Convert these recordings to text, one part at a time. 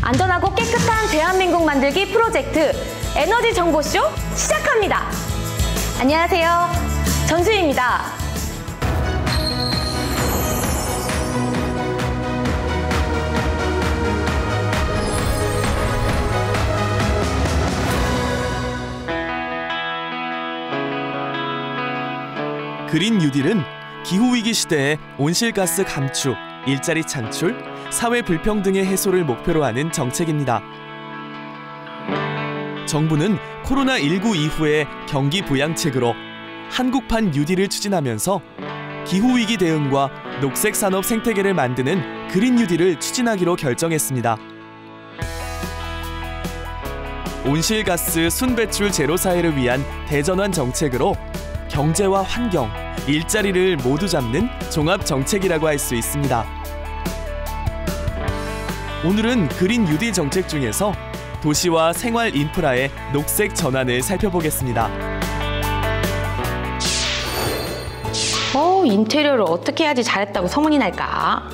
안전하고 깨끗한 대한민국 만들기 프로젝트 에너지 정보쇼 시작합니다. 안녕하세요. 전수희입니다. 그린 뉴딜은 기후위기 시대에 온실가스 감축, 일자리 창출, 사회 불평등의 해소를 목표로 하는 정책입니다. 정부는 코로나19 이후의 경기 부양책으로 한국판 뉴딜을 추진하면서 기후위기 대응과 녹색 산업 생태계를 만드는 그린 뉴딜을 추진하기로 결정했습니다. 온실가스 순배출 제로 사회를 위한 대전환 정책으로 경제와 환경, 일자리를 모두 잡는 종합 정책이라고 할 수 있습니다. 오늘은 그린 뉴딜 정책 중에서 도시와 생활 인프라의 녹색 전환을 살펴보겠습니다. 인테리어를 어떻게 해야지 잘했다고 소문이 날까?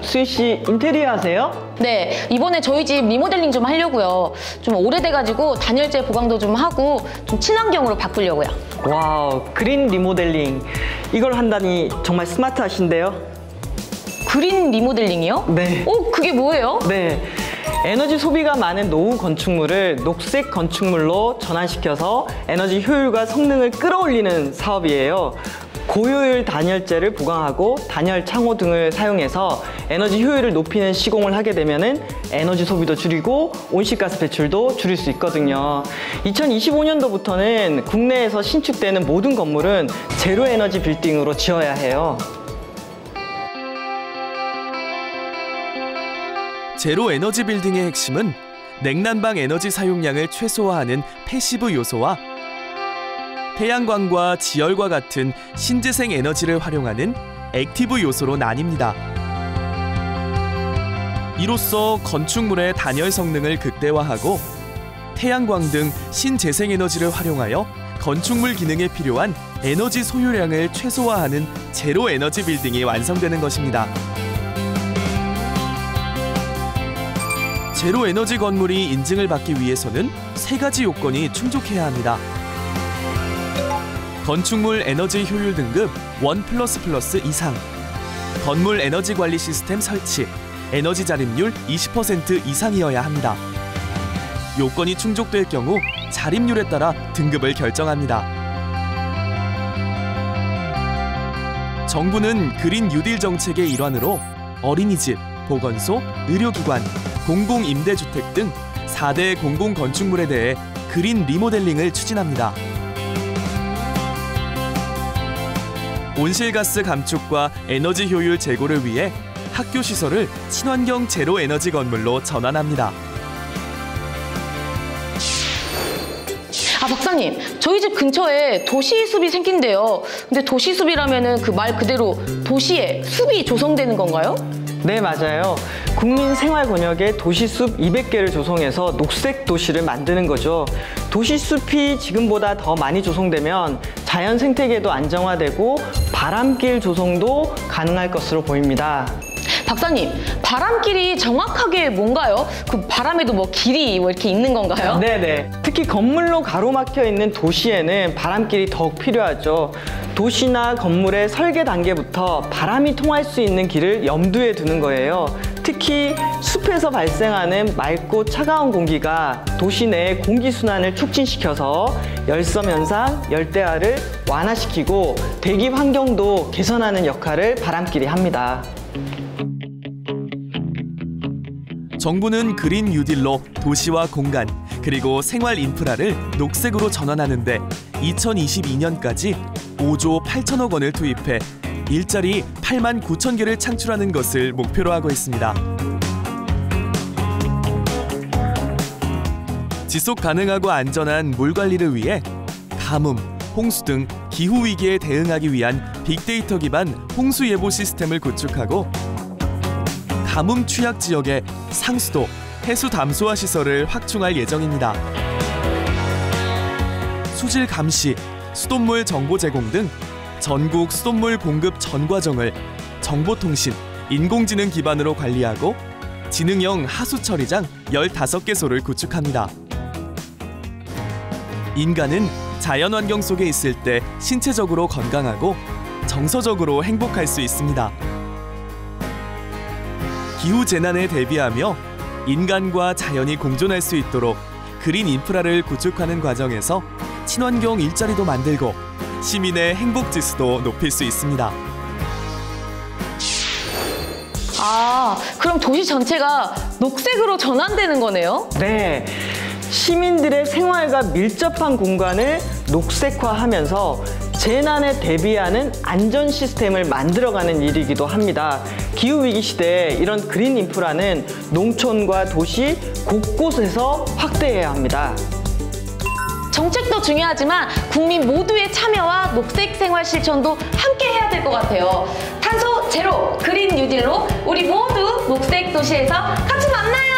수희 씨 인테리어 하세요? 네, 이번에 저희 집 리모델링 좀 하려고요. 좀 오래돼가지고 단열재 보강도 좀 하고 좀 친환경으로 바꾸려고요. 와우, 그린 리모델링. 이걸 한다니 정말 스마트하신데요? 그린 리모델링이요? 네. 그게 뭐예요? 네. 에너지 소비가 많은 노후 건축물을 녹색 건축물로 전환시켜서 에너지 효율과 성능을 끌어올리는 사업이에요. 고효율 단열재를 보강하고 단열 창호 등을 사용해서 에너지 효율을 높이는 시공을 하게 되면은 에너지 소비도 줄이고 온실가스 배출도 줄일 수 있거든요. 2025년도부터는 국내에서 신축되는 모든 건물은 제로 에너지 빌딩으로 지어야 해요. 제로 에너지 빌딩의 핵심은 냉난방 에너지 사용량을 최소화하는 패시브 요소와 태양광과 지열과 같은 신재생 에너지를 활용하는 액티브 요소로 나뉩니다. 이로써 건축물의 단열 성능을 극대화하고 태양광 등 신재생 에너지를 활용하여 건축물 기능에 필요한 에너지 소요량을 최소화하는 제로 에너지 빌딩이 완성되는 것입니다. 제로 에너지 건물이 인증을 받기 위해서는 3가지 요건이 충족해야 합니다. 건축물 에너지 효율 등급 1++ 이상, 건물 에너지 관리 시스템 설치, 에너지 자립률 20% 이상이어야 합니다. 요건이 충족될 경우 자립률에 따라 등급을 결정합니다. 정부는 그린 뉴딜 정책의 일환으로 어린이집, 보건소, 의료기관, 공공임대주택 등 4대 공공건축물에 대해 그린 리모델링을 추진합니다. 온실가스 감축과 에너지 효율 제고를 위해 학교 시설을 친환경 제로 에너지 건물로 전환합니다. 박사님, 저희 집 근처에 도시숲이 생긴대요. 근데 도시숲이라면은 그 말 그대로 도시에 숲이 조성되는 건가요? 네, 맞아요. 국민 생활 권역에 도시숲 200개를 조성해서 녹색 도시를 만드는 거죠. 도시숲이 지금보다 더 많이 조성되면 자연 생태계도 안정화되고 바람길 조성도 가능할 것으로 보입니다. 박사님, 바람길이 정확하게 뭔가요? 그 바람에도 뭐 길이 이렇게 있는 건가요? 네네. 특히 건물로 가로막혀 있는 도시에는 바람길이 더욱 필요하죠. 도시나 건물의 설계 단계부터 바람이 통할 수 있는 길을 염두에 두는 거예요. 특히 숲에서 발생하는 맑고 차가운 공기가 도시 내의 공기순환을 촉진시켜서 열섬 현상, 열대야를 완화시키고 대기 환경도 개선하는 역할을 바람길이 합니다. 정부는 그린 뉴딜로 도시와 공간, 그리고 생활 인프라를 녹색으로 전환하는데 2022년까지 5조 8천억 원을 투입해 일자리 8만 9천 개를 창출하는 것을 목표로 하고 있습니다. 지속 가능하고 안전한 물 관리를 위해 가뭄, 홍수 등 기후위기에 대응하기 위한 빅데이터 기반 홍수 예보 시스템을 구축하고 가뭄 취약 지역에 상수도, 해수 담소화 시설을 확충할 예정입니다. 수질 감시, 수돗물 정보 제공 등 전국 수돗물 공급 전 과정을 정보통신, 인공지능 기반으로 관리하고 지능형 하수 처리장 15개소를 구축합니다. 인간은 자연환경 속에 있을 때 신체적으로 건강하고 정서적으로 행복할 수 있습니다. 기후재난에 대비하며 인간과 자연이 공존할 수 있도록 그린 인프라를 구축하는 과정에서 친환경 일자리도 만들고 시민의 행복 지수도 높일 수 있습니다. 아, 그럼 도시 전체가 녹색으로 전환되는 거네요? 네, 시민들의 생활과 밀접한 공간을 녹색화하면서 재난에 대비하는 안전 시스템을 만들어가는 일이기도 합니다. 기후위기 시대에 이런 그린 인프라는 농촌과 도시 곳곳에서 확대해야 합니다. 정책도 중요하지만 국민 모두의 참여와 녹색 생활 실천도 함께 해야 될 것 같아요. 탄소 제로 그린 뉴딜로 우리 모두 녹색 도시에서 같이 만나요.